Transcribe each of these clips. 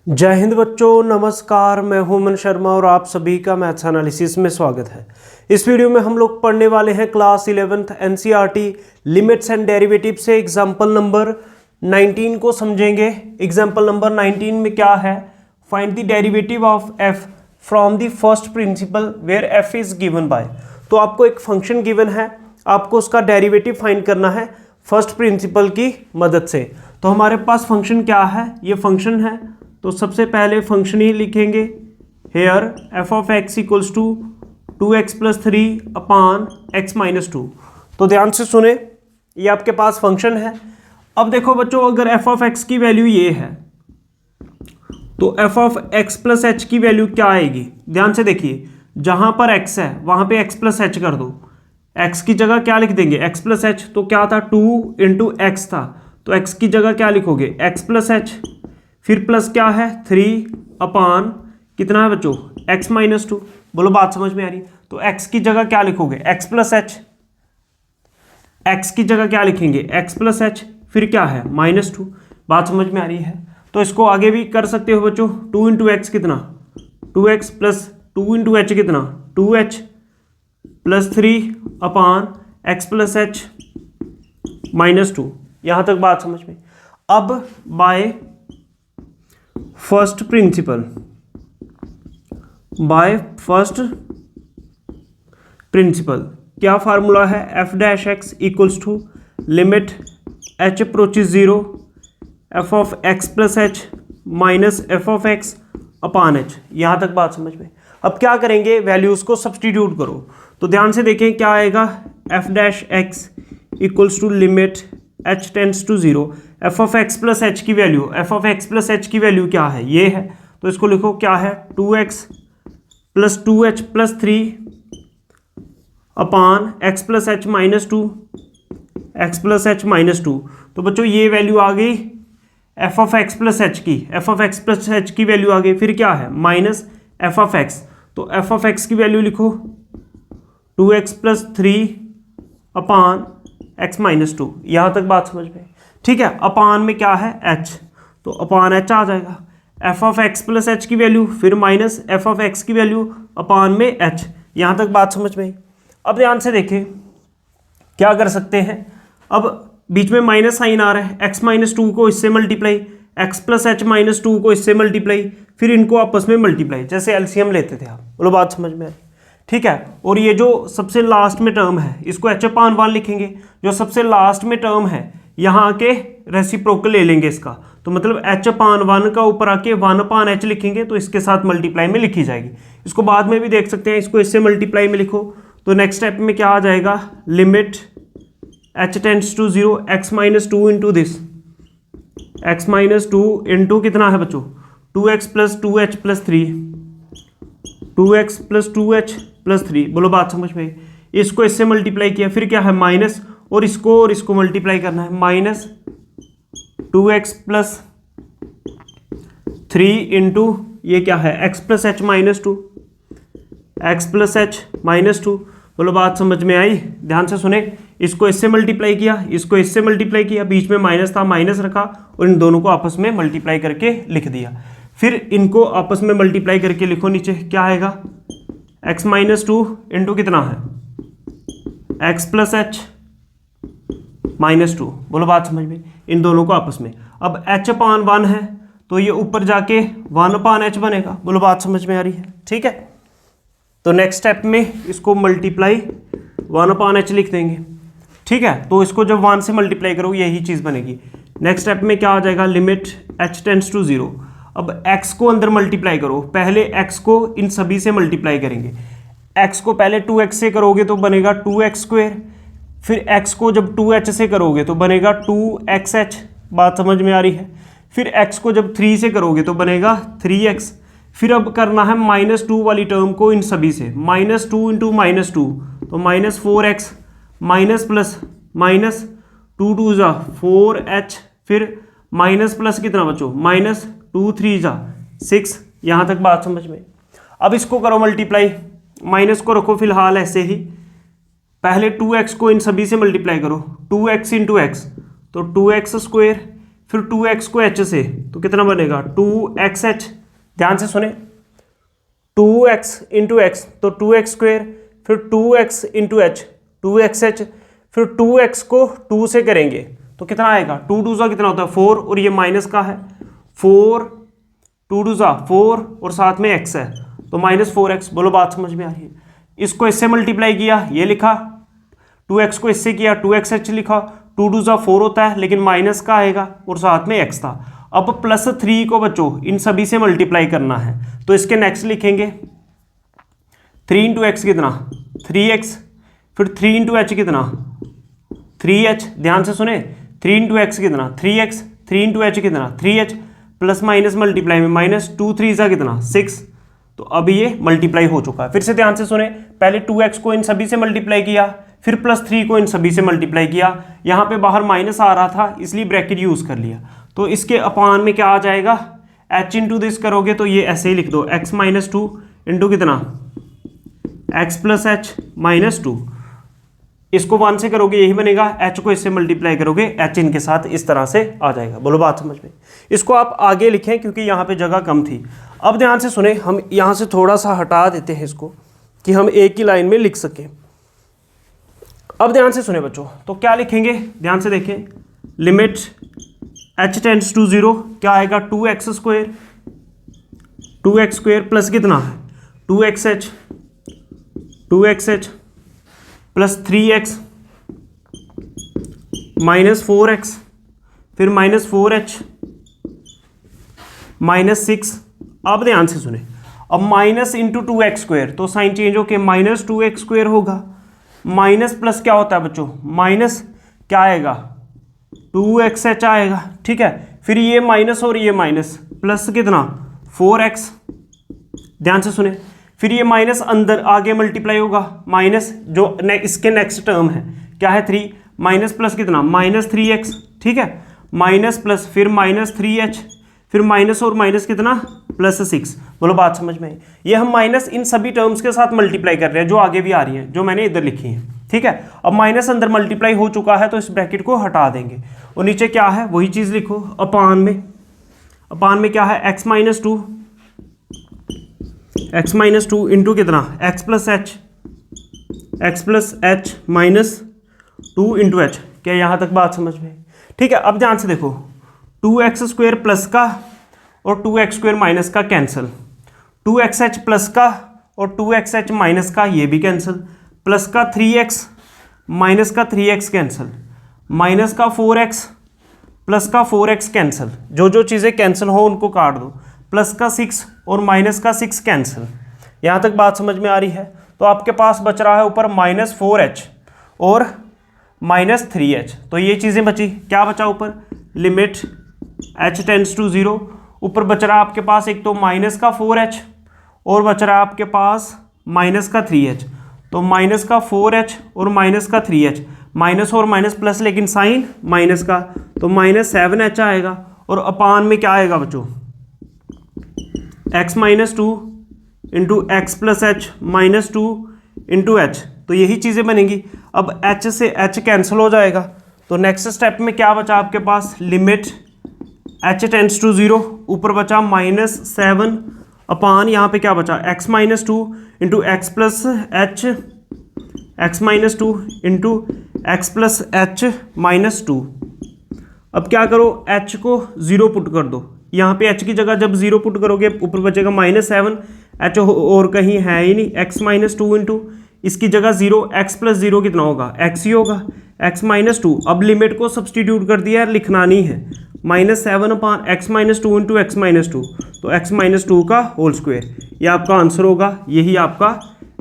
जय हिंद बच्चों, नमस्कार। मैं हूं मन शर्मा और आप सभी का मैथ्स एनालिसिस में स्वागत है। इस वीडियो में हम लोग पढ़ने वाले हैं class 11th NCERT limits and derivative से एग्जाम्पल नंबर 19 को समझेंगे। एग्जाम्पल नंबर 19 में क्या है? Find the derivative of f from the first principle where f is given by. तो आपको एक फंक्शन गिवन है, आपको उसका डेरिवेटिव फाइंड करना है फर्स्ट प्रिंसिपल की मदद से। तो हमारे पास फंक्शन क्या है? ये फंक्शन है, तो सबसे पहले फंक्शन ही लिखेंगे। Here f of x equals to 2x + 3 upon x - 2। तो ध्यान से सुने, ये आपके पास फंक्शन है। अब देखो बच्चों, अगर एफ ऑफ एक्स की वैल्यू ये है तो एफ ऑफ एक्स + h की वैल्यू क्या आएगी? ध्यान से देखिए, जहां पर x है वहां पे x + h कर दो। x की जगह क्या लिख देंगे? x + h। तो क्या था? 2 × x था, तो x की जगह क्या लिखोगे? x + h। फिर प्लस क्या है? 3 अपॉन कितना है बच्चों? x - 2। बोलो बात समझ में आ रही? तो x की जगह क्या लिखोगे? x + h। x की जगह क्या लिखेंगे? x + h। फिर क्या है? -2। बात समझ में आ रही है? तो इसको आगे भी कर सकते हो बच्चों। 2 × x कितना? 2x + 2 × h कितना? 2h + 3 upon x + h -2। यहां तक बात समझ में? अब by first principle, by first principle क्या फार्मूला है? f' equals to limit h approaches 0 f of x + h minus f of x upon h। यहां तक बात समझ में? अब क्या करेंगे? वैल्यूज को सब्सटीट्यूट करो। तो ध्यान से देखें क्या आएगा? f' equals to limit h tends to 0 f of x + h की value, f of x + h की वैल्यू क्या है? ये है, तो इसको लिखो क्या है? 2x + 2h + 3 upon x + h - 2 x + h - 2। तो बच्चों ये वैल्यू आ गई f ऑफ x + h की, f ऑफ x + h की वैल्यू आ गई। फिर क्या है? Minus f of x। तो f ऑफ x की वैल्यू लिखो 2x + 3 अपॉन x - 2। यहां तक बात समझ में? ठीक है। अपान में क्या है? h, तो अपान h आ जाएगा। f ऑफ x + h की वैल्यू, फिर माइनस f ऑफ x की वैल्यू अपान में h। यहां तक बात समझ में? अब ध्यान से देखें क्या कर सकते हैं। अब बीच में माइनस साइन आ रहा है, x - 2 को इससे मल्टीप्लाई, x + h - 2 को इससे मल्टीप्लाई, फिर इनको आपस में मल्टीप्लाई, जैसे एलसीएम लेते थे आप। बोलो बात समझ में आ रही? ठीक है। और ये जो सबसे लास्ट में टर्म है इसको h/1 लिखेंगे। जो सबसे लास्ट में टर्म है यहाँ आके रेसिप्रोकल ले लेंगे इसका, तो मतलब h/1 का ऊपर आके 1/h लिखेंगे, तो इसके साथ मल्टीप्लाई में लिखी जाएगी। इसको बाद में भी देख सकते हैं, इसको इससे मल्टीप्लाई में लिखो। तो नेक्स्ट स्टेप में क्या आ जाएगा? Limit h tends to 0 x - 2 into this, x - 2 into कितना है बच्चों? 2x + 2h + 3, 2x + 2h + 3। बोलो बात समझ में? इसको इससे मल्टीप्लाई किया, फिर क्या है? माइनस, और इसको मल्टीप्लाई करना है, -2x + 3 इंटू ये क्या है? x + h - 2, x + h - 2। बोलो बात समझ में आई? ध्यान से सुने, इसको इससे मल्टीप्लाई किया, इसको इससे मल्टीप्लाई किया, बीच में माइनस था, माइनस रखा और इन दोनों को आपस में मल्टीप्लाई करके लिख दिया। फिर इनको आपस में मल्टीप्लाई करके लिखो, नीचे क्या आएगा? x - 2 इंटू कितना है? x + h -2। बोलो बात समझ में? इन दोनों को आपस में। अब h/1 है तो ये ऊपर जाके 1/h बनेगा। बोलो बात समझ में आ रही है? ठीक है। तो नेक्स्ट स्टेप में इसको मल्टीप्लाई 1/h लिख देंगे। ठीक है। तो इसको जब 1 से मल्टीप्लाई करो यही चीज बनेगी। नेक्स्ट स्टेप में क्या आ जाएगा? Limit h tends to 0। अब x को अंदर मल्टीप्लाई करो, पहले x को इन सभी से मल्टीप्लाई करेंगे। x को पहले 2x से करोगे तो बनेगा 2x², फिर x को जब 2h से करोगे तो बनेगा 2xh। बात समझ में आ रही है? फिर x को जब 3 से करोगे तो बनेगा 3x। फिर अब करना है -2 वाली टर्म को इन सभी से, -2 इंटू -2 तो -4x माइनस प्लस माइनस 2 2 जा 4h, फिर माइनस प्लस कितना बच्चों? -2 3 जा 6। यहाँ तक बात समझ में? अब इसको करो मल्टीप्लाई, माइनस को रखो फिलहाल ऐसे ही, पहले 2x को इन सभी से मल्टीप्लाई करो, 2x इंटू एक्स तो 2x स्क्वायर, फिर 2x को h से तो कितना बनेगा 2xh। ध्यान से सुने, 2x इंटू एक्स तो 2x स्क्वायर, फिर 2x इंटू एच 2xh, फिर 2x को 2 से करेंगे तो कितना आएगा, 2 2 कितना होता है 4, और ये माइनस का है 4, 2 2 4 और साथ में x है तो -4x। बोलो बात समझ में आ रही है। इसको इससे मल्टीप्लाई किया, ये लिखा, 2x को इससे किया 2xh लिखा, 2 2 4 होता है लेकिन माइनस का आएगा और साथ में x था। अब +3 को बच्चों इन सभी से मल्टीप्लाई करना है तो इसके नेक्स्ट लिखेंगे 3 इंटू एक्स कितना 3x, फिर 3 इंटू एच कितना 3h। ध्यान से सुने, 3 इंटू एक्स कितना 3x, 3 इंटू एच कितना 3h, प्लस माइनस मल्टीप्लाई में माइनस 2 3 जा कितना 6। तो अब ये मल्टीप्लाई हो चुका है। फिर से ध्यान से सुने, पहले 2x को इन सभी से मल्टीप्लाई किया, फिर +3 को इन सभी से मल्टीप्लाई किया, यहाँ पे बाहर माइनस आ रहा था इसलिए ब्रैकेट यूज कर लिया। तो इसके अपान में क्या आ जाएगा, h इंटू दिस करोगे तो ये ऐसे ही लिख दो, x माइनस 2 इंटू कितना x प्लस एच माइनस 2। इसको 1 से करोगे यही बनेगा, h को इससे मल्टीप्लाई करोगे h इनके साथ इस तरह से आ जाएगा। बोलो बात समझ में। इसको आप आगे लिखें क्योंकि यहाँ पे जगह कम थी। अब ध्यान से सुने, हम यहाँ से थोड़ा सा हटा देते हैं इसको कि हम एक ही लाइन में लिख सकें। अब ध्यान से सुने बच्चों, तो क्या लिखेंगे, ध्यान से देखें, लिमिट h टेंड्स टू 0 क्या आएगा 2x square, 2x square plus कितना है 2xh plus 3x minus 4x, फिर माइनस 4h माइनस 6। अब ध्यान से सुने, अब माइनस इंटू 2x स्क्वायर तो साइन चेंज होके माइनस 2x स्क्वायर होगा, माइनस प्लस क्या होता है बच्चों, माइनस क्या आएगा 2xh आएगा, ठीक है। फिर ये माइनस और ये माइनस, प्लस कितना 4x। ध्यान से सुने, फिर ये माइनस अंदर आगे मल्टीप्लाई होगा, माइनस जो इसके नेक्स्ट टर्म है क्या है 3, माइनस प्लस कितना माइनस 3x, ठीक है, माइनस प्लस फिर माइनस 3h, फिर माइनस और माइनस कितना +6। बोलो बात समझ में। ये हम माइनस इन सभी टर्म्स के साथ मल्टीप्लाई कर रहे हैं जो आगे भी आ रही हैं, जो मैंने इधर लिखी हैं, ठीक है। अब माइनस अंदर मल्टीप्लाई हो चुका है तो इस ब्रैकेट को हटा देंगे और नीचे क्या है वही चीज़ लिखो, अपान में क्या है x माइनस 2 इंटू कितना x plus h minus 2 into H. क्या यहाँ तक बात समझ में, ठीक है। अब ध्यान से देखो, 2x स्क्वायर प्लस का और 2x स्क्वायर माइनस का कैंसिल, 2xh प्लस का और 2xh माइनस का ये भी कैंसिल, प्लस का 3x माइनस का 3x कैंसिल, माइनस का 4x प्लस का 4x कैंसिल, जो चीज़ें कैंसिल हो उनको काट दो, प्लस का 6 और माइनस का 6 कैंसिल। यहाँ तक बात समझ में आ रही है। तो आपके पास बच रहा है ऊपर -4h और -3h, तो ये चीज़ें बची। क्या बचा ऊपर, लिमिट h टेंड्स टू 0, ऊपर बच रहा है आपके पास एक तो माइनस का 4h और बच रहा है आपके पास माइनस का 3h। तो माइनस का 4h और माइनस का 3h, माइनस और माइनस प्लस लेकिन साइन माइनस का, तो -7h आएगा। और अपान में क्या आएगा बच्चों, x minus 2 into x plus h minus 2 into H, तो यही चीज़ें बनेंगी। अब h से h कैंसिल हो जाएगा, तो नेक्स्ट स्टेप में क्या बचा आपके पास, लिमिट h टेंड्स टू 0, ऊपर बचा -7 अपान यहाँ पे क्या बचा x minus 2 into x plus H, x minus 2 into x plus h minus 2। अब क्या करो, h को 0 पुट कर दो, यहाँ पे h की जगह जब 0 पुट करोगे ऊपर बचेगा -7, h और कहीं है ही नहीं, x माइनस 2 इंटू इसकी जगह 0, x प्लस 0 कितना होगा x ही होगा, x माइनस 2। अब लिमिट को सब्सटीट्यूट कर दिया है, लिखना नहीं है, -7 अपान x minus 2 into x minus 2, तो x माइनस 2 का होल स्क्वायर, ये आपका आंसर होगा। यही आपका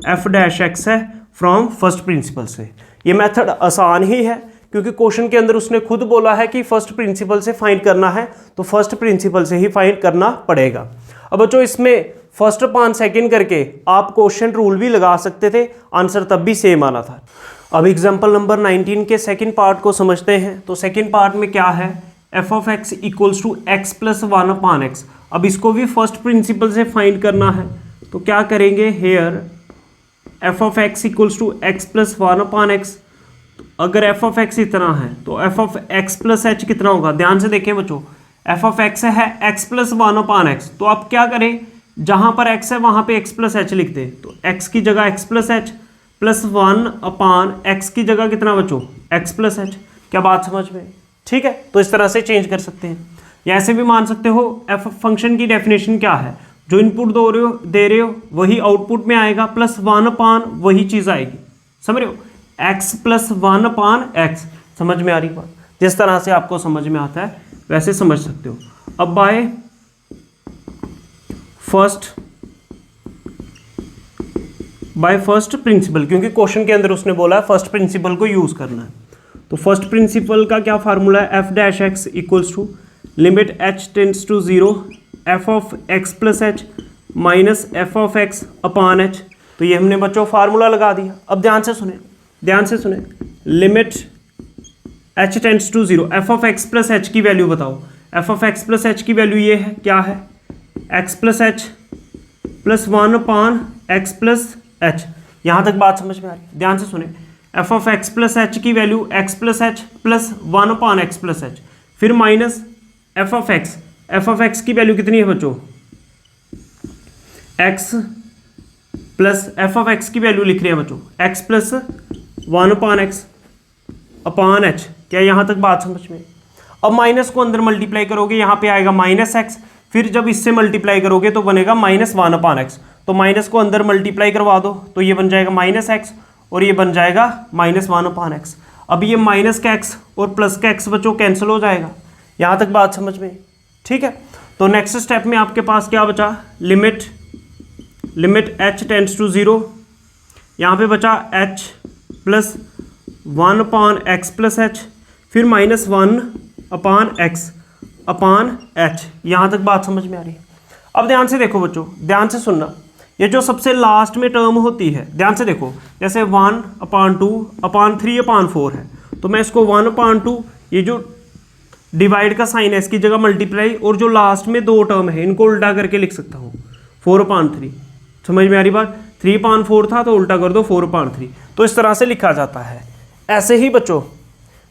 f' है फ्रॉम फर्स्ट प्रिंसिपल से। ये मेथड आसान ही है क्योंकि क्वेश्चन के अंदर उसने खुद बोला है कि फर्स्ट प्रिंसिपल से फाइंड करना है, तो फर्स्ट प्रिंसिपल से ही फाइंड करना पड़ेगा। अब बच्चों इसमें फर्स्ट अपान सेकंड करके आप क्वेश्चन रूल भी लगा सकते थे, आंसर तब भी सेम आना था। अब एग्जांपल नंबर 19 के सेकंड पार्ट को समझते हैं। तो सेकंड पार्ट में क्या है, f of x equals to x plus 1 upon x. अब इसको भी फर्स्ट प्रिंसिपल से फाइंड करना है, तो क्या करेंगे, here f of x equals to x plus 1/x। अगर एफ ऑफ एक्स इतना है तो f of x plus h कितना होगा? ध्यान से देखें बच्चों, एफ ऑफ एक्स है एक्स प्लस 1/x। तो आप क्या करें, जहां पर x है वहां पे x प्लस एच लिख दें। तो x की जगह x plus h plus 1/x की जगह कितना बच्चों? x plus H. क्या बात समझ में? ठीक है, तो इस तरह से चेंज कर सकते हैं, या ऐसे भी मान सकते हो एफ फंक्शन की डेफिनेशन क्या है, जो इनपुट दे रहे हो वही आउटपुट में आएगा, प्लस 1/, वही चीज़ आएगी। समझ रहे हो, x प्लस 1/x। समझ में आ रही बात? जिस तरह से आपको समझ में आता है वैसे समझ सकते हो। अब बाय फर्स्ट प्रिंसिपल, क्योंकि क्वेश्चन के अंदर उसने बोला है फर्स्ट प्रिंसिपल को यूज करना है। तो फर्स्ट प्रिंसिपल का क्या फार्मूला है? F dash x equals to limit h tends to 0 f of x plus h minus f of x upon h. तो ये हमने बच्चों फार्मूला लगा दिया। अब ध्यान से सुने, limit h tends to 0, f of x plus h की वैल्यू बताओ। F of x plus h की वैल्यू ये है, क्या है? X plus h plus 1/x plus h. यहाँ तक बात समझ में आ रही है? ध्यान से सुने, f of x plus h की value x plus h plus 1/x plus h, फिर minus f of x. F of x की वैल्यू कितनी है बच्चों? X plus f of x की वैल्यू लिख रहे हैं बच्चों, x plus 1/x upon H. क्या यहाँ तक बात समझ में? अब माइनस को अंदर मल्टीप्लाई करोगे, यहाँ पे आएगा माइनस एक्स, फिर जब इससे मल्टीप्लाई करोगे तो बनेगा माइनस 1/x। तो माइनस को अंदर मल्टीप्लाई करवा दो तो ये बन जाएगा माइनस एक्स और ये बन जाएगा माइनस 1/x। अब ये माइनस का एक्स और प्लस का एक्स बच्चों कैंसिल हो जाएगा। यहाँ तक बात समझ में? ठीक है, तो नेक्स्ट स्टेप में आपके पास क्या बचा? लिमिट एच टेंड्स टू 0, यहाँ पे बचा H plus 1/x plus h, फिर माइनस 1/x अपॉन एच। यहाँ तक बात समझ में आ रही है? अब ध्यान से देखो बच्चों, ध्यान से सुनना, ये जो सबसे लास्ट में टर्म होती है, ध्यान से देखो, जैसे 1/2/3/4 है, तो मैं इसको 1/2, ये जो डिवाइड का साइन है इसकी जगह मल्टीप्लाई, और जो लास्ट में दो टर्म है इनको उल्टा करके लिख सकता हूँ 4/3। समझ में आ रही बात? 3/4 था तो उल्टा कर दो 4/3। तो इस तरह से लिखा जाता है। ऐसे ही बच्चों,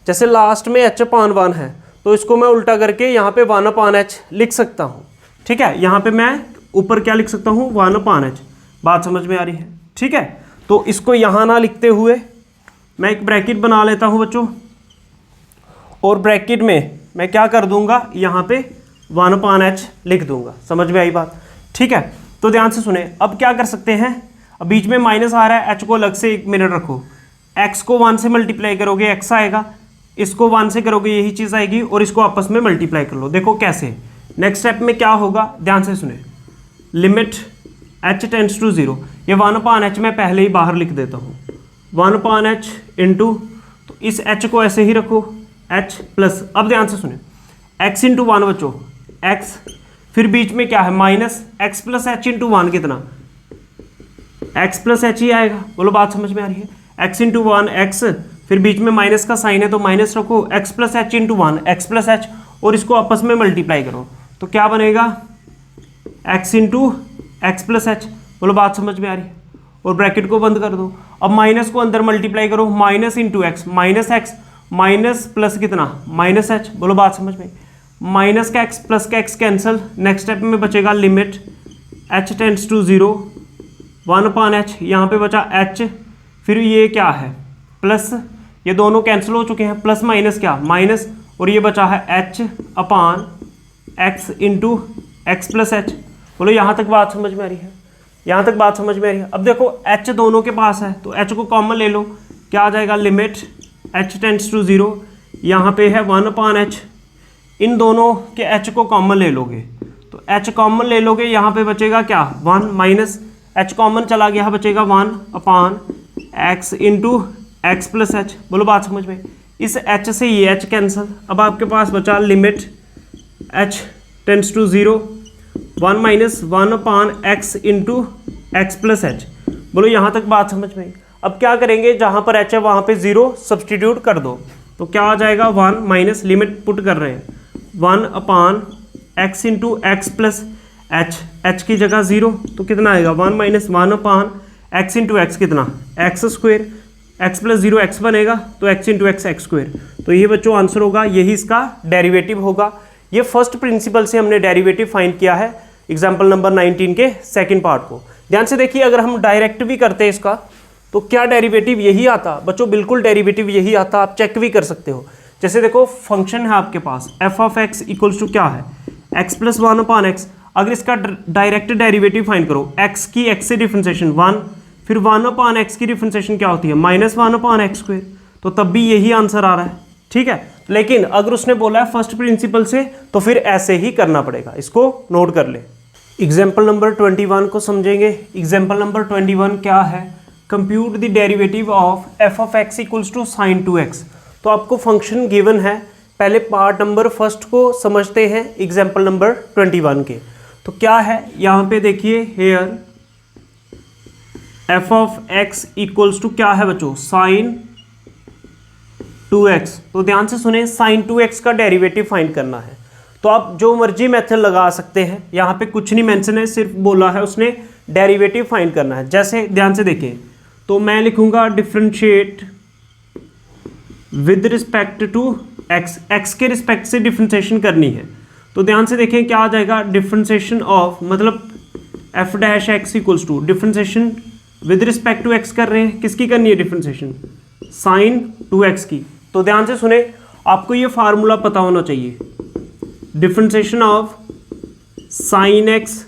जैसे लास्ट में h/1 है तो इसको मैं उल्टा करके यहाँ पे 1/h लिख सकता हूँ। ठीक है, यहाँ पे मैं ऊपर क्या लिख सकता हूँ? 1/h। बात समझ में आ रही है? ठीक है, तो इसको यहाँ ना लिखते हुए मैं एक ब्रैकेट बना लेता हूँ बच्चों, और ब्रैकेट में मैं क्या कर दूंगा? यहाँ पे 1/h लिख दूंगा। समझ में आई बात? ठीक है, तो ध्यान से सुने, अब क्या कर सकते हैं? अब बीच में माइनस आ रहा है, h को अलग से 1 मिनट रखो, x को 1 से मल्टीप्लाई करोगे x आएगा, इसको 1 से करोगे यही चीज़ आएगी, और इसको आपस में मल्टीप्लाई कर लो। देखो कैसे। नेक्स्ट स्टेप में क्या होगा? ध्यान से सुने, लिमिट h टेंड्स टू 0, ये 1/h मैं पहले ही बाहर लिख देता हूँ, 1/h इंटू, तो इस h को ऐसे ही रखो, h प्लस, अब ध्यान से सुने, x इंटू 1 बच्चों, x, फिर बीच में क्या है? Minus x plus H into 1 कितना? x प्लस एच ही आएगा। बोलो बात समझ में आ रही है? x इंटू 1 x, फिर बीच में माइनस का साइन है तो माइनस रखो, x plus H into 1 x plus H, और इसको आपस में मल्टीप्लाई करो तो क्या बनेगा? x into x plus h. बोलो बात समझ में आ रही है? और ब्रैकेट को बंद कर दो। अब माइनस को अंदर मल्टीप्लाई करो, minus into x, minus x minus plus कितना? Minus h. बोलो बात समझ में? माइनस का एक्स प्लस का एक्स कैंसिल। नेक्स्ट स्टेप में बचेगा limit h tends to 0, 1/h, यहाँ पे बचा h, फिर ये क्या है? प्लस, ये दोनों कैंसिल हो चुके हैं, प्लस माइनस क्या? माइनस, और ये बचा है h upon x into x plus h. बोलो यहाँ तक बात समझ में आ रही है? यहाँ तक बात समझ में आ रही है? अब देखो h दोनों के पास है तो h को कॉमन ले लो, क्या आ जाएगा? लिमिट h टेंड्स टू 0, यहाँ पे है 1/h, इन दोनों के h को कॉमन ले लोगे तो h कॉमन ले लोगे, यहाँ पे बचेगा क्या? 1, माइनस h कॉमन चला गया, बचेगा 1/x into x plus h. बोलो बात समझ में? इस h से ये h कैंसिल। अब आपके पास बचा limit h tends to 0, 1 minus 1/x into x plus h. बोलो यहाँ तक बात समझ में? अब क्या करेंगे? जहाँ पर h है वहाँ पे 0 सब्सटीट्यूट कर दो तो क्या आ जाएगा? 1 माइनस, लिमिट पुट कर रहे हैं, 1/x into x plus h, h की जगह 0 तो कितना आएगा? 1 minus 1/x x into x कितना, x square, x plus 0 x बनेगा तो x into x x square. तो ये बच्चों आंसर होगा, यही इसका डेरिवेटिव होगा। ये फर्स्ट प्रिंसिपल से हमने डेरिवेटिव फाइंड किया है एग्जाम्पल नंबर 19 के सेकंड पार्ट को। ध्यान से देखिए, अगर हम डायरेक्ट भी करते हैं इसका तो क्या डेरिवेटिव यही आता बच्चों, बिल्कुल डेरिवेटिव यही आता, आप चेक भी कर सकते हो। जैसे देखो फंक्शन है आपके पास f of x equals to क्या है, एक्स प्लस 1 अपान एक्स। अगर इसका डायरेक्ट डेरिवेटिव फाइंड करो, एक्स की एक्स से डिफरेंशिएशन 1, फिर 1 अपान एक्स की डिफरेंशिएशन क्या होती है, -1 अपान एक्स स्क्वायर, तो तब भी यही आंसर आ रहा है। ठीक है, लेकिन अगर उसने बोला है फर्स्ट प्रिंसिपल से तो फिर ऐसे ही करना पड़ेगा, इसको नोट कर ले। एग्जाम्पल नंबर 21 को समझेंगे। एग्जाम्पल नंबर 21 क्या है, compute the derivative of f of x equals to sine 2x। तो आपको फंक्शन गिवन है, पहले पार्ट नंबर फर्स्ट को समझते हैं एग्जाम्पल नंबर 21 के। तो क्या है यहाँ पे देखिए, here f of x equals to क्या है बच्चों, साइन 2x। तो ध्यान से सुने, साइन 2x का डेरिवेटिव फाइंड करना है। तो आप जो मर्जी मेथड लगा सकते हैं, यहाँ पे कुछ नहीं मेंशन है, सिर्फ बोला है उसने डेरिवेटिव फाइंड करना है। जैसे ध्यान से देखें, तो मैं लिखूंगा differentiate with respect to x, x के रिस्पेक्ट से डिफरेंशिएशन करनी है। तो ध्यान से देखें क्या आ जाएगा, डिफरेंशिएशन ऑफ मतलब f dash x equals to differentiation with respect to x कर रहे हैं, किसकी करनी है डिफरेंशिएशन, साइन 2x की। तो ध्यान से सुने, आपको ये फार्मूला पता होना चाहिए, differentiation of sine x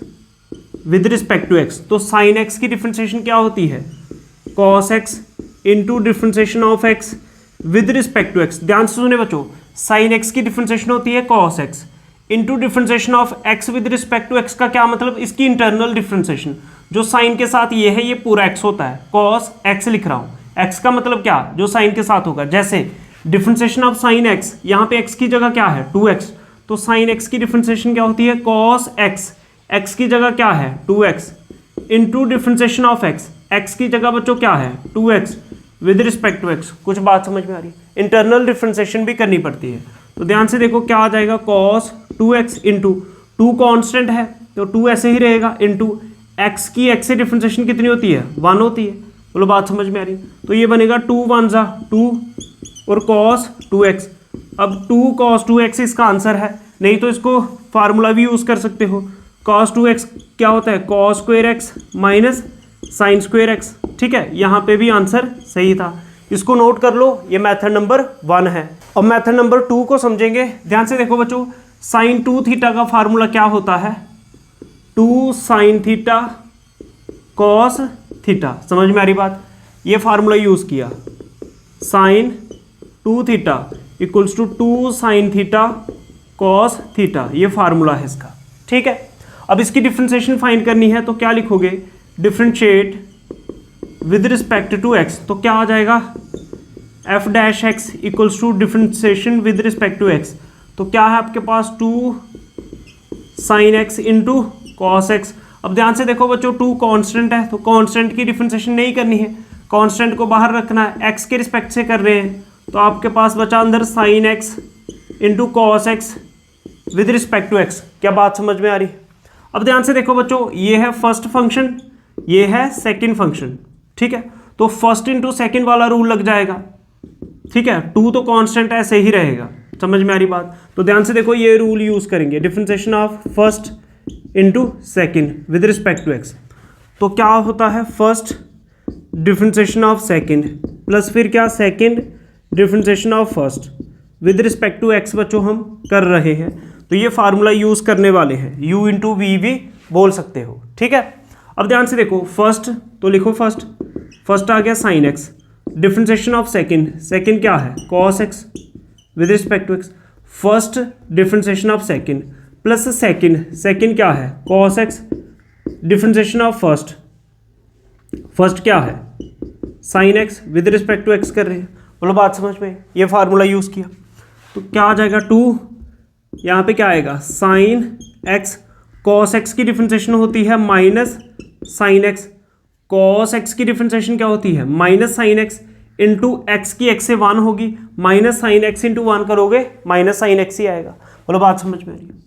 with respect to x. तो साइन एक्स की डिफरेंशिएशन क्या होती है, cos x into differentiation of x with respect to x. ध्यान से सुने बच्चों, साइन एक्स की डिफरेंशिएशन होती है cos x into differentiation of x with respect to x का क्या मतलब, इसकी इंटरनल डिफरेंशिएशन। जो साइन के साथ ये है, ये पूरा एक्स होता है, कॉस एक्स लिख रहा हूँ, एक्स का मतलब क्या, जो साइन के साथ होगा। जैसे डिफरेंशिएशन ऑफ साइन एक्स, यहाँ पे एक्स की जगह क्या है 2x, तो साइन एक्स की डिफरेंशिएशन क्या होती है कॉस एक्स, एक्स की जगह क्या है 2x into differentiation of x, x की जगह बच्चों क्या है 2x with respect to x. कुछ बात समझ में आ रही है, इंटरनल डिफरेंशिएशन भी करनी पड़ती है। तो ध्यान से देखो क्या आ जाएगा, कॉस 2x इंटू 2 कॉन्स्टेंट है तो 2 ऐसे ही रहेगा, इंटू एक्स की एक्स से डिफरेंशिएशन कितनी होती है 1 होती है। बोलो बात समझ में आ रही, तो ये बनेगा 2 1 जा 2 और cos 2x। अब 2 cos 2x इसका आंसर है, नहीं तो इसको फार्मूला भी यूज़ कर सकते हो। cos 2x क्या होता है, cos square x minus sign square x. ठीक है, यहाँ पे भी आंसर सही था, इसको नोट कर लो, ये मेथड नंबर 1 है। अब मेथड नंबर 2 को समझेंगे। ध्यान से देखो बच्चों, साइन 2 थीटा का फार्मूला क्या होता है, 2 साइन थीटा कॉस थीटा। समझ में आ रही बात, ये फार्मूला यूज किया, sine 2 theta equals to 2 sine theta cos theta, ये फार्मूला है इसका। ठीक है, अब इसकी डिफरेंशिएशन फाइंड करनी है, तो क्या लिखोगे, differentiate with respect to x. तो क्या आ जाएगा, f dash x equals to differentiation with respect to x. तो क्या है आपके पास 2 sine x into cos x. अब ध्यान से देखो बच्चों, 2 कांस्टेंट है तो कांस्टेंट की डिफरेंशिएशन नहीं करनी है, कांस्टेंट को बाहर रखना है, एक्स के रिस्पेक्ट से कर रहे हैं। तो आपके पास बचा अंदर sine x into cos x with respect to x. क्या बात समझ में आ रही। अब ध्यान से देखो बच्चों, ये है फर्स्ट फंक्शन, ये है सेकंड फंक्शन। ठीक है, तो फर्स्ट इंटू सेकंड वाला रूल लग जाएगा। ठीक है, 2 तो कांस्टेंट ऐसे ही रहेगा, समझ में आ रही बात। तो ध्यान से देखो, ये रूल यूज करेंगे, differentiation of first into second with respect to x. तो क्या होता है, first differentiation of second plus फिर क्या second differentiation of first with respect to x बच्चों हम कर रहे हैं। तो ये फार्मूला यूज़ करने वाले हैं, u इंटू वी भी बोल सकते हो। ठीक है, अब ध्यान से देखो, फर्स्ट तो लिखो फर्स्ट आ गया sine x, differentiation of second, second क्या है cos x with respect to x, first differentiation of second plus second क्या है cos x, differentiation of first क्या है sine x with respect to x कर रहे हैं। बोलो बात समझ में, ये फार्मूला यूज़ किया तो क्या आ जाएगा 2, यहाँ पे क्या आएगा साइन एक्स, कॉस एक्स की डिफरेंशिएशन होती है minus sine x, cos x की डिफरेंशिएशन क्या होती है minus sine x, into x की एक्स से 1 होगी, माइनस साइन एक्स इंटू 1 करोगे माइनस साइन एक्स ही आएगा। बोलो बात समझ में आ रही है।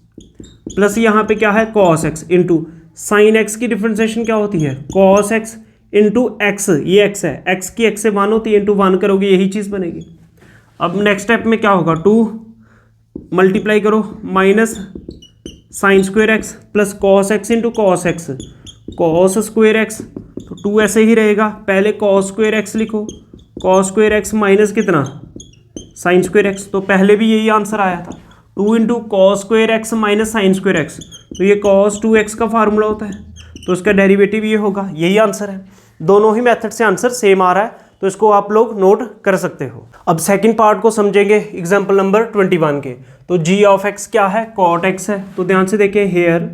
प्लस यहाँ पे क्या है cos x into sine x की डिफरेंशिएशन क्या होती है कॉस एक्स इंटू एक्स, ये एक्स है, एक्स की एक्स से 1 होती है, इंटू 1 करोगे यही चीज़ बनेगी। अब नेक्स्ट स्टेप में क्या होगा, 2 मल्टीप्लाई करो minus sine square x plus cos x into cos x, cos square x, तो 2 ऐसे ही रहेगा, पहले कॉस स्क्वेयर एक्स लिखो, कॉस स्क्वेयर एक्स माइनस कितना साइन स्क्वेयर एक्स, तो पहले भी यही आंसर आया था, 2 into cos square x minus sine square x, तो ये कॉस 2x का फार्मूला होता है, तो इसका डेरिवेटिव ये होगा, यही आंसर है। दोनों ही मेथड से आंसर सेम आ रहा है, तो इसको आप लोग नोट कर सकते हो। अब सेकंड पार्ट को समझेंगे एग्जांपल नंबर 21 के। तो g ऑफ x क्या है, cot x है, तो ध्यान से देखें here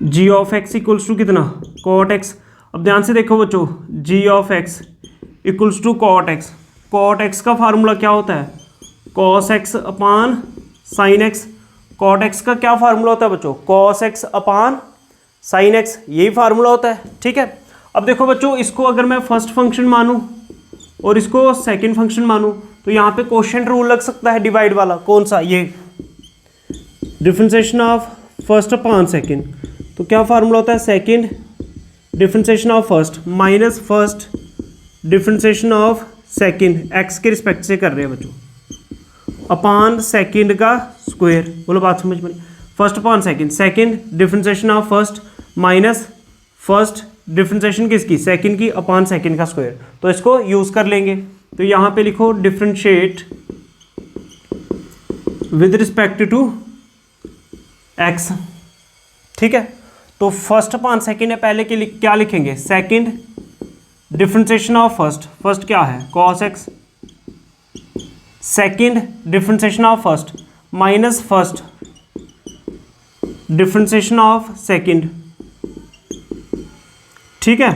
g of x equals to कितना cot x। अब ध्यान से देखो बच्चों, g of x equals to cot x, cot x का फार्मूला क्या होता है, cos x अपान sin x, cot x का क्या फार्मूला होता है बच्चों, cos x अपान sin x, यही फार्मूला होता है, ठीक है। अब देखो बच्चों, इसको अगर मैं फर्स्ट फंक्शन मानूं और इसको सेकंड फंक्शन मानूं, तो यहाँ पे क्वोशिएंट रूल लग सकता है डिवाइड वाला, कौन सा, ये differentiation of first upon second, तो क्या फार्मूला होता है, second differentiation of first minus first differentiation of second, x के रिस्पेक्ट से कर रहे हैं बच्चों, अपॉन सेकंड का स्क्वायर, बोलो बात समझ में, first upon second, second differentiation of first minus first differentiation किसकी, सेकंड की, अपॉन सेकंड का स्क्वायर, तो इसको यूज कर लेंगे। तो यहाँ पे लिखो differentiate with respect to x, ठीक है। तो फर्स्ट अपॉन सेकंड है, पहले के क्या लिखेंगे, second differentiation of first, first क्या है cos x, second differentiation of first minus first differentiation of second, ठीक है।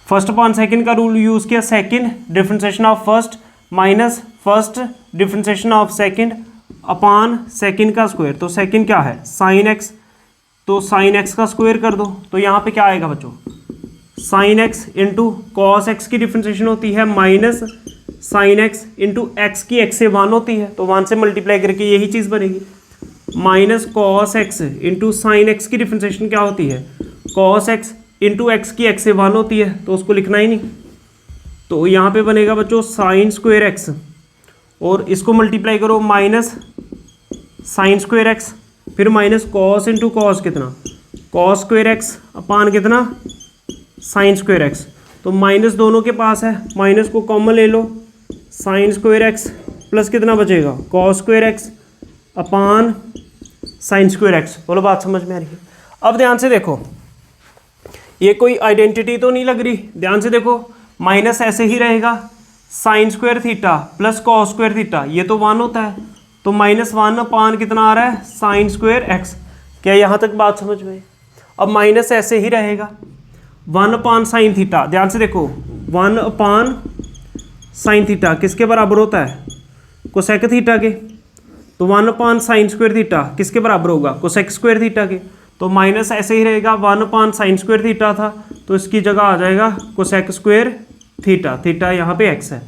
फर्स्ट अपॉन सेकंड का रूल यूज किया, second differentiation of first minus first differentiation of second upon second का square, तो second क्या है साइन एक्स, तो sine x का स्क्वायर कर दो, तो यहाँ पे क्या आएगा बच्चों, sign x into cos x की डिफरेंशिएशन होती है minus sine x into x की एक्स से 1 होती है, तो 1 से मल्टीप्लाई करके यही चीज़ बनेगी, minus cos x into sine x की डिफरेंशिएशन क्या होती है, कॉस एक्स इंटू एक्स की एक्स से 1 होती है, तो उसको लिखना ही नहीं, तो यहाँ पे बनेगा बच्चों साइन स्क्वायर एक्स, और इसको मल्टीप्लाई करो माइनस साइन स्क्वायर एक्स, फिर माइनस कॉस इंटू कॉस कितना, कॉस स्क्वायर एक्स अपान कितना साइन स्क्वायर एक्स, तो माइनस दोनों के पास है, माइनस को कॉमन ले लो, साइन स्क्वायर एक्स प्लस कितना बचेगा कॉस स्क्वायर एक्स अपान साइन स्क्वायर एक्स, बोलो बात समझ में आ रही है। अब ध्यान से देखो, ये कोई आइडेंटिटी तो नहीं लग रही, ध्यान से देखो, माइनस ऐसे ही रहेगा, sign square theta plus cos square theta, ये तो 1 होता है, तो -1 अपान कितना आ रहा है साइन स्क्वायर एक्स, क्या यहाँ तक बात समझ में। अब माइनस ऐसे ही रहेगा, 1 अपान साइन थीटा, ध्यान से देखो 1 अपान साइन थीटा किसके बराबर होता है, कोसेक थीटा के, तो 1 अपान साइन स्क्वायर थीटा किसके बराबर होगा, कोसेक स्क्वायर थीटा के, तो माइनस ऐसे ही रहेगा, 1 अपान साइन स्क्वायर थीटा था, तो इसकी जगह आ जाएगा कोसेक स्क्वायर थीटा, थीटा यहाँ पे एक्स है,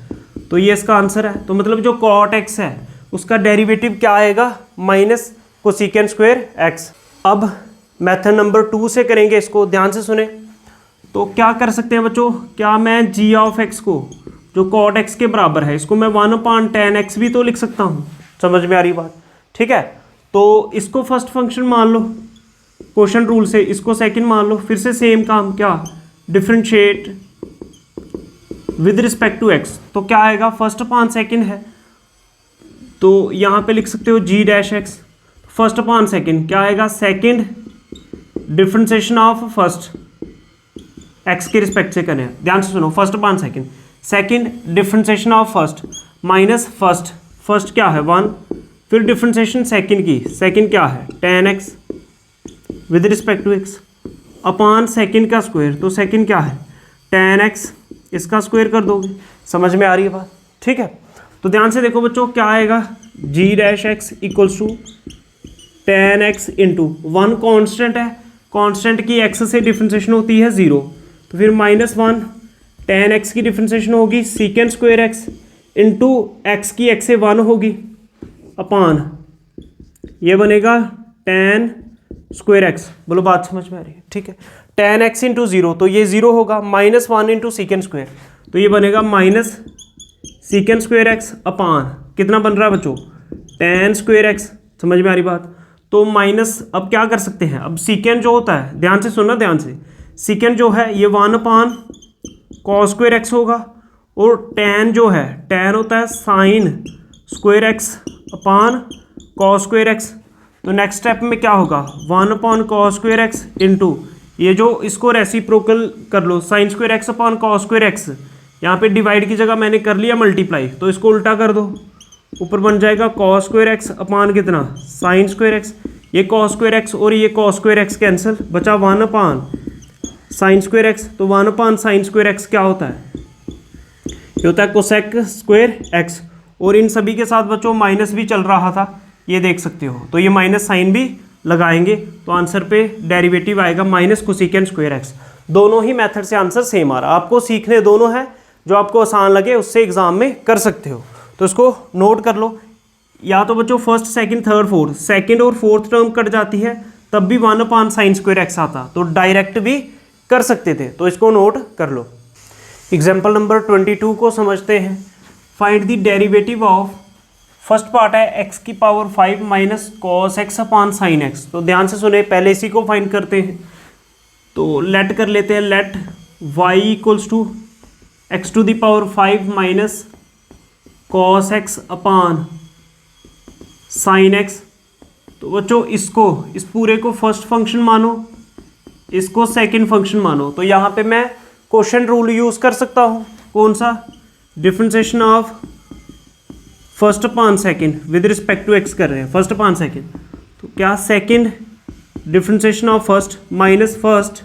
तो ये इसका आंसर है। तो मतलब जो कॉट एक्स है उसका डेरिवेटिव क्या आएगा, माइनस कोसिकेंट स्क्वायर एक्स। अब मेथड नंबर 2 से करेंगे इसको, ध्यान से सुने। तो क्या कर सकते हैं बच्चों, क्या मैं जी ऑफ एक्स को जो कॉट एक्स के बराबर है इसको मैं 1 अपान टेन एक्स भी तो लिख सकता हूँ, समझ में आ रही बात, ठीक है। तो इसको फर्स्ट फंक्शन मान लो क्वोशिएंट रूल से, इसको सेकंड मान लो, फिर से सेम काम, क्या differentiate with respect to x, तो क्या आएगा फर्स्ट अपान सेकंड है, तो यहाँ पे लिख सकते हो जी dash x, first upon second क्या आएगा, second differentiation of first x के रिस्पेक्ट से करें, ध्यान से सुनो, first upon second, second differentiation of first minus first, first क्या है 1, फिर डिफरेंशिएशन सेकंड की, सेकंड क्या है tan x with respect to x upon second का स्क्वायर, तो सेकंड क्या है टेन एक्स, इसका स्क्वायर कर दोगे, समझ में आ रही है बात, ठीक है। तो ध्यान से देखो बच्चों क्या आएगा, g dash x equals to ten x into 1 constant है, कॉन्स्टेंट की एक्स से डिफरेंशिएशन होती है 0, तो फिर -1 टेन एक्स की डिफरेंशिएशन होगी secant square x into x की एक्स से 1 होगी अपान ये बनेगा टेन स्क्वायर एक्स, बोलो बात समझ में आ रही है, ठीक है। टेन एक्स इंटू जीरो, तो ये जीरो होगा, minus one into secant square, तो ये बनेगा माइनस सीकेंड स्क्वायर एक्स अपान कितना बन रहा है बच्चों, टेन स्क्वायर एक्स। समझ में आ रही बात। तो माइनस, अब क्या कर सकते हैं, अब सीकेंड जो होता है, ध्यान से सुनना ध्यान से, सीकेंड जो है ये one upon cos square x होगा, और टेन जो है, टेन होता है sine square x upon cos square x. तो नेक्स्ट स्टेप में क्या होगा, one upon cos square x into ये जो इसको रेसिप्रोकल कर लो, sine square x upon cos square x, यहाँ पे डिवाइड की जगह मैंने कर लिया मल्टीप्लाई, तो इसको उल्टा कर दो, ऊपर बन जाएगा कॉस स्क्वायर एक्स अपॉन कितना, साइन स्क्वायर एक्स। ये कॉस स्क्वायर एक्स और ये कॉस स्क्वायर एक्स कैंसिल, बचा one upon sine square x. तो one upon sine square x क्या होता है, ये होता है कोसेक स्क्वायर एक्स। और इन सभी के साथ बच्चों माइनस भी चल रहा था, ये देख सकते हो, तो ये माइनस साइन भी लगाएंगे, तो आंसर पे डेरिवेटिव आएगा माइनस कोसेकेंड स्क्वायर एक्स। दोनों ही मेथड से आंसर सेम आ रहा, आपको सीखने दोनों है, जो आपको आसान लगे उससे एग्जाम में कर सकते हो, तो इसको नोट कर लो। या तो बच्चों first second third fourth, second और फोर्थ टर्म कट जाती है तब भी one upon sine square x आता, तो डायरेक्ट भी कर सकते थे, तो इसको नोट कर लो। एग्जाम्पल नंबर 22 को समझते हैं। Find the derivative of, first part है x की power 5 minus cos x upon sine x. तो ध्यान से सुने, पहले इसी को फाइंड करते हैं, तो लेट कर लेते हैं, let y equals to x to the power 5 minus cos x upon sine x. तो बच्चों इसको, इस पूरे को फर्स्ट फंक्शन मानो, इसको सेकंड फंक्शन मानो, तो यहाँ पे मैं क्वोशिएंट रूल यूज कर सकता हूँ, कौन सा, differentiation of first upon second with respect to x कर रहे हैं, फर्स्ट अपॉन सेकंड, तो क्या second differentiation of first minus first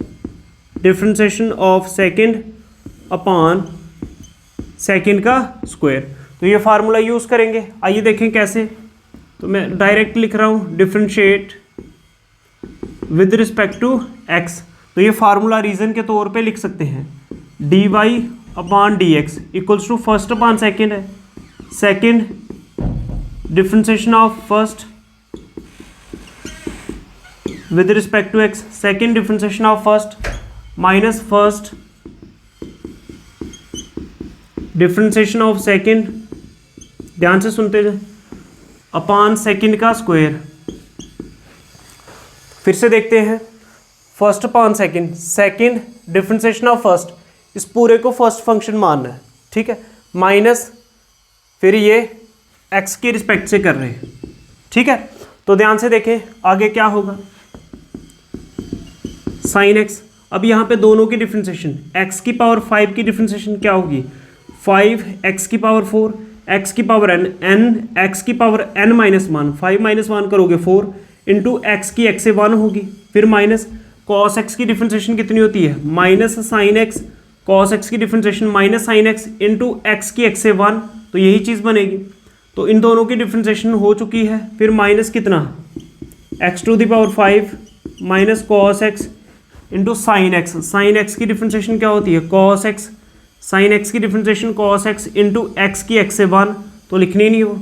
differentiation of second upon second का स्क्वायर। तो ये फार्मूला यूज करेंगे, आइए देखें कैसे। तो मैं डायरेक्ट लिख रहा हूँ, differentiate with respect to x, तो ये फार्मूला रीजन के तौर पे लिख सकते हैं, d y upon d x equals to first upon second है, second differentiation of first with respect to x, second differentiation of first minus first differentiation of second, ध्यान से सुनते जाए, अपॉन सेकेंड का स्क्वायर। फिर से देखते हैं, first upon second, second differentiation of first, इस पूरे को फर्स्ट फंक्शन मानना है, ठीक है, माइनस फिर ये एक्स के रिस्पेक्ट से कर रहे हैं, ठीक है। तो ध्यान से देखें आगे क्या होगा, साइन एक्स। अब यहाँ पे दोनों की डिफरेंशिएशन, एक्स की पावर 5 की डिफरेंशिएशन क्या होगी, 5 एक्स की पावर 4 एक्स की पावर एन, एन एक्स की पावर एन माइनस 1, 5 माइनस 1 करोगे 4 इंटू एक्स की एक्स से 1 होगी, फिर माइनस कॉस एक्स की डिफरेंशिएशन कितनी होती है, minus sine x, cos x की differentiation minus sine x into x की एक्स से 1, तो यही चीज़ बनेगी। तो इन दोनों की डिफरेंशिएशन हो चुकी है, फिर माइनस कितना, x to the power 5 minus cos x into sine x, sine x की डिफरेंशिएशन क्या होती है, कॉस एक्स, साइन एक्स की differentiation cos x into x की एक्स से 1, तो लिखनी नहीं हो,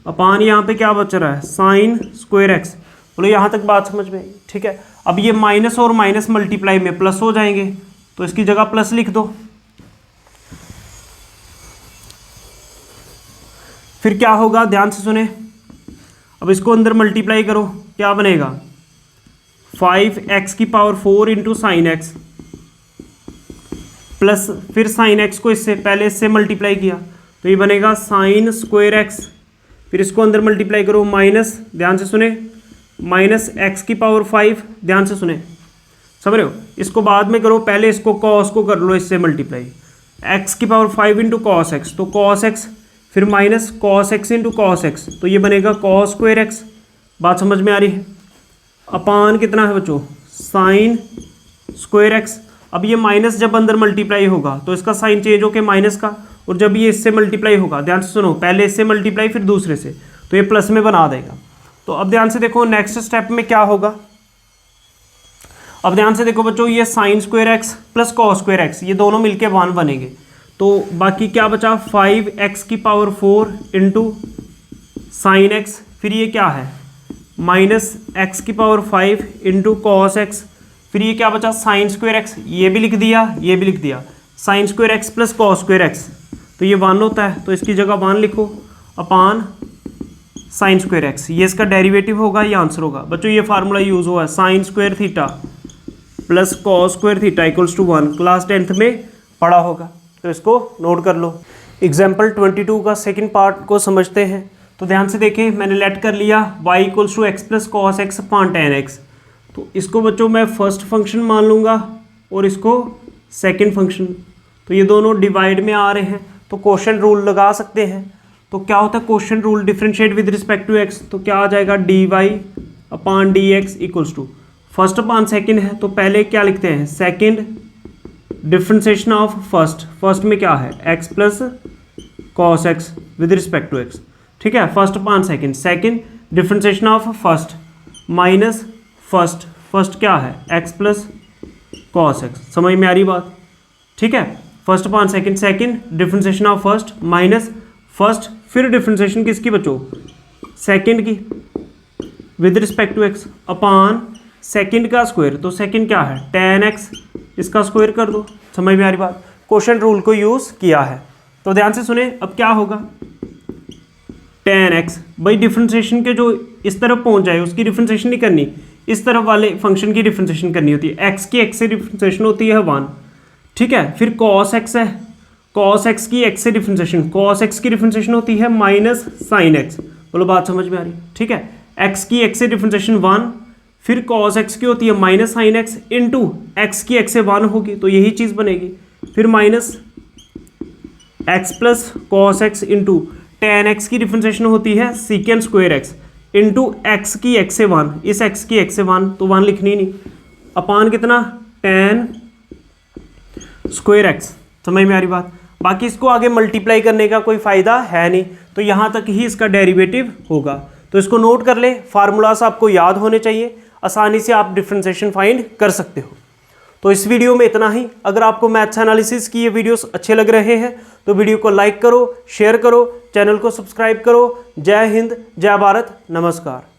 अपान यहाँ पे क्या बच रहा है, साइन स्क्वायर एक्स। बोलो यहाँ तक बात समझ में आई, ठीक है। अब ये माइनस और माइनस मल्टीप्लाई में प्लस हो जाएंगे, तो इसकी जगह प्लस लिख दो। फिर क्या होगा, ध्यान से सुने, अब इसको अंदर मल्टीप्लाई करो, क्या बनेगा, 5x की power 4 into sine x plus फिर साइन एक्स को इससे पहले इससे मल्टीप्लाई किया, तो ये बनेगा साइन स्क्वायर एक्स, फिर इसको अंदर मल्टीप्लाई करो, माइनस, ध्यान से सुने, माइनस एक्स की पावर 5, ध्यान से सुने, समझ रहे हो, इसको बाद में करो, पहले इसको कॉस को कर लो इससे मल्टीप्लाई, एक्स की पावर 5 इंटू कॉस एक्स, तो कॉस एक्स फिर minus cos x into cos x, तो ये बनेगा कॉस स्क्वायर एक्स। बात समझ में आ रही है, अपान कितना है बच्चों, साइन स्क्वायर एक्स। अब ये माइनस जब अंदर मल्टीप्लाई होगा तो इसका साइन चेंज होकर माइनस का, और जब ये इससे मल्टीप्लाई होगा, ध्यान से सुनो, पहले इससे मल्टीप्लाई फिर दूसरे से, तो ये प्लस में बना देगा। तो अब ध्यान से देखो नेक्स्ट स्टेप में क्या होगा, अब ध्यान से देखो बच्चों, ये sign square x plus cos square x, ये दोनों मिलके 1 बनेंगे, तो बाकी क्या बचा, 5x की पावर 4 इंटू साइन एक्स, फिर ये क्या है, माइनस एक्स की पावर 5 इंटू कॉस एक्स, फिर ये क्या बचा साइन स्क्वायर एक्स, ये भी लिख दिया, ये भी लिख दिया, sign square x plus cos square x, तो ये 1 होता है, तो इसकी जगह 1 लिखो अपान साइन स्क्वायर एक्स, ये इसका डेरिवेटिव होगा, ये आंसर होगा। बच्चों ये फार्मूला यूज हुआ है, sine square theta plus cos square theta equals to 1, class 10th में पढ़ा होगा, तो इसको नोट कर लो। एग्जाम्पल 22 का सेकंड पार्ट को समझते हैं। तो ध्यान से देखें, मैंने लेट कर लिया y equals to x plus cos x upon tan x, तो इसको बच्चों मैं फर्स्ट फंक्शन मान लूँगा और इसको सेकंड फंक्शन, तो ये दोनों डिवाइड में आ रहे हैं, तो क्वोशिएंट रूल लगा सकते हैं। तो क्या होता है quotient rule, differentiate with respect to x, तो क्या आ जाएगा dy upon d x equals to first upon second है, तो पहले क्या लिखते हैं second differentiation of first, first में क्या है x plus cos x with respect to x, ठीक है, first upon second, second differentiation of first minus first, first क्या है एक्स प्लस कॉस एक्स, समझ में आ रही बात, ठीक है, first upon second, second differentiation of first minus first, फिर डिफरेंशिएशन किसकी बच्चों सेकंड की with respect to x upon second का स्क्वायर, तो सेकंड क्या है टेन एक्स, इसका स्क्वायर कर दो, समझ में आ रही बात, क्वोशिएंट रूल को यूज़ किया है। तो ध्यान से सुने, अब क्या होगा टेन एक्स, भाई डिफरेंशिएशन के जो इस तरफ पहुंच जाए उसकी डिफरेंशिएशन नहीं करनी, इस तरफ वाले फंक्शन की डिफरेंशिएशन करनी होती है, एक्स की एक्स से डिफरेंशिएशन होती है 1, ठीक है, फिर कॉस एक्स है, कॉस एक्स की एक्स से डिफरेंशिएशन, कॉस एक्स की डिफरेंशिएशन होती है माइनस साइन एक्स, बोलो बात समझ में आ रही, ठीक है, एक्स की एक्स से डिफरेंशिएशन 1, फिर कॉस एक्स की होती है minus sine x into x की एक्स से 1 होगी, तो यही चीज़ बनेगी, फिर minus x plus cos x into ten x की डिफरेंशिएशन होती है secant square x into x की एक्स से 1, इस एक्स की एक्स से 1 तो 1 लिखनी नहीं, अपान कितना टेन स्क्वायर एक्स, समझ में आ रही बात। बाकी इसको आगे मल्टीप्लाई करने का कोई फ़ायदा है नहीं, तो यहाँ तक ही इसका डेरिवेटिव होगा, तो इसको नोट कर ले, फार्मूलास आपको याद होने चाहिए, आसानी से आप डिफरेंशिएशन फाइंड कर सकते हो। तो इस वीडियो में इतना ही। अगर आपको मैथ्स एनालिसिस की ये वीडियोस अच्छे लग रहे हैं तो वीडियो को लाइक करो, शेयर करो, चैनल को सब्सक्राइब करो। जय हिंद, जय भारत, नमस्कार।